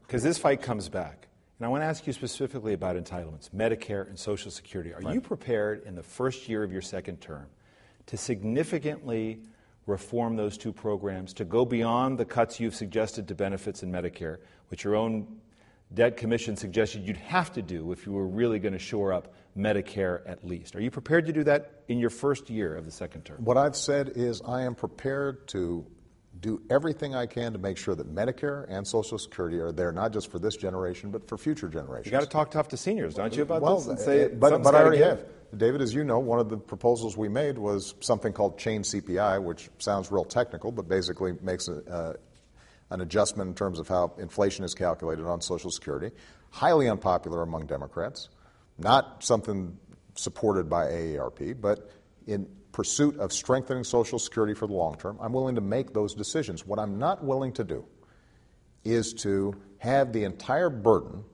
Because this fight comes back. And I want to ask you specifically about entitlements, Medicare and Social Security. Are you prepared in the first year of your second term to significantly reform those two programs, to go beyond the cuts you've suggested to benefits in Medicare, which your own debt commission suggested you'd have to do if you were really going to shore up Medicare at least? Are you prepared to do that in your first year of the second term? What I've said is I am prepared to do everything I can to make sure that Medicare and Social Security are there not just for this generation, but for future generations. You got to talk tough to seniors, don't you, about this? And say, but I already have. David, as you know, one of the proposals we made was something called chain CPI, which sounds real technical, but basically makes an adjustment in terms of how inflation is calculated on Social Security. Highly unpopular among Democrats, not something supported by AARP, but in pursuit of strengthening Social Security for the long term, I'm willing to make those decisions. What I'm not willing to do is to have the entire burden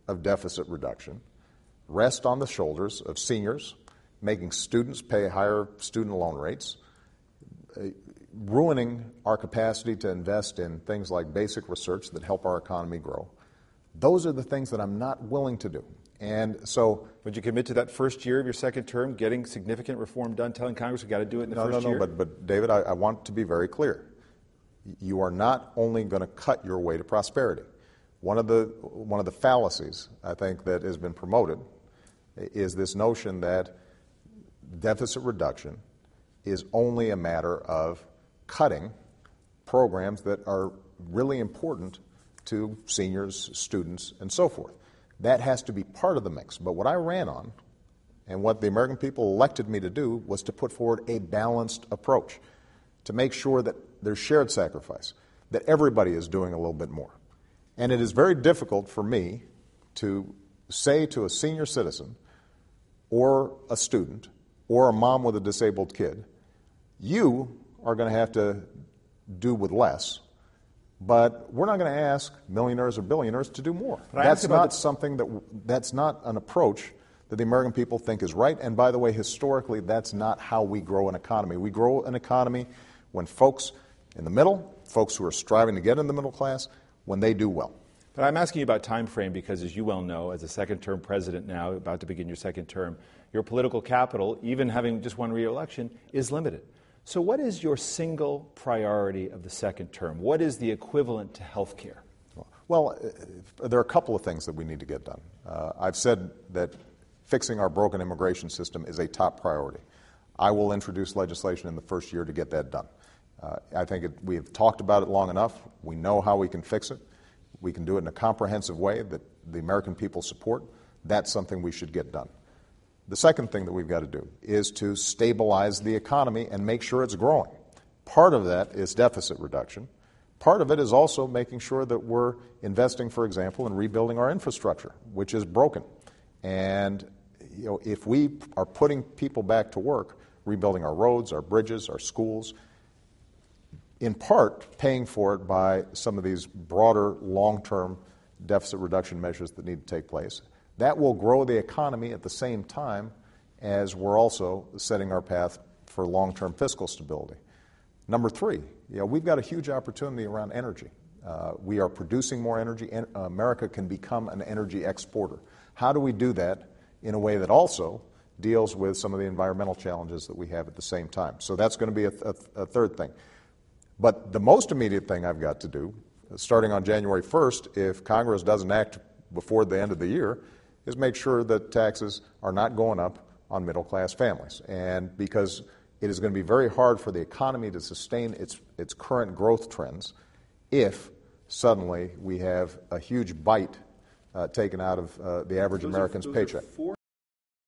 of deficit reduction rest on the shoulders of seniors, making students pay higher student loan rates, ruining our capacity to invest in things like basic research that help our economy grow. Those are the things that I'm not willing to do. And so, would you commit to that first year of your second term, getting significant reform done, telling Congress we've got to do it in the first year? But David, I want to be very clear. You are not only going to cut your way to prosperity. One of the fallacies, I think, that has been promoted is this notion that deficit reduction is only a matter of cutting programs that are really important to seniors, students, and so forth. That has to be part of the mix. But what I ran on, and what the American people elected me to do, was to put forward a balanced approach, to make sure that there's shared sacrifice, that everybody is doing a little bit more. And it is very difficult for me to say to a senior citizen or a student or a mom with a disabled kid, you are going to have to do with less, but we're not going to ask millionaires or billionaires to do more. That's not an approach that the American people think is right. And by the way, historically, that's not how we grow an economy. We grow an economy when folks in the middle, folks who are striving to get in the middle class, when they do well. But I'm asking you about time frame because, as you well know, as a second-term president now, about to begin your second term, your political capital, even having just won re-election, is limited. So what is your single priority of the second term? What is the equivalent to health care? Well, there are a couple of things that we need to get done. I've said that fixing our broken immigration system is a top priority. I will introduce legislation in the first year to get that done. I think we have talked about it long enough. We know how we can fix it. We can do it in a comprehensive way that the American people support. That's something we should get done. The second thing that we've got to do is to stabilize the economy and make sure it's growing. Part of that is deficit reduction. Part of it is also making sure that we're investing, for example, in rebuilding our infrastructure, which is broken. And if we are putting people back to work, rebuilding our roads, our bridges, our schools, in part paying for it by some of these broader long-term deficit reduction measures that need to take place, that will grow the economy at the same time as we're also setting our path for long-term fiscal stability. Number three, we've got a huge opportunity around energy. We are producing more energy. America can become an energy exporter. How do we do that in a way that also deals with some of the environmental challenges that we have at the same time? So that's going to be a third thing. But the most immediate thing I've got to do, starting on January 1st, if Congress doesn't act before the end of the year, is make sure that taxes are not going up on middle-class families. And because it is going to be very hard for the economy to sustain its current growth trends if suddenly we have a huge bite taken out of the average American's paycheck.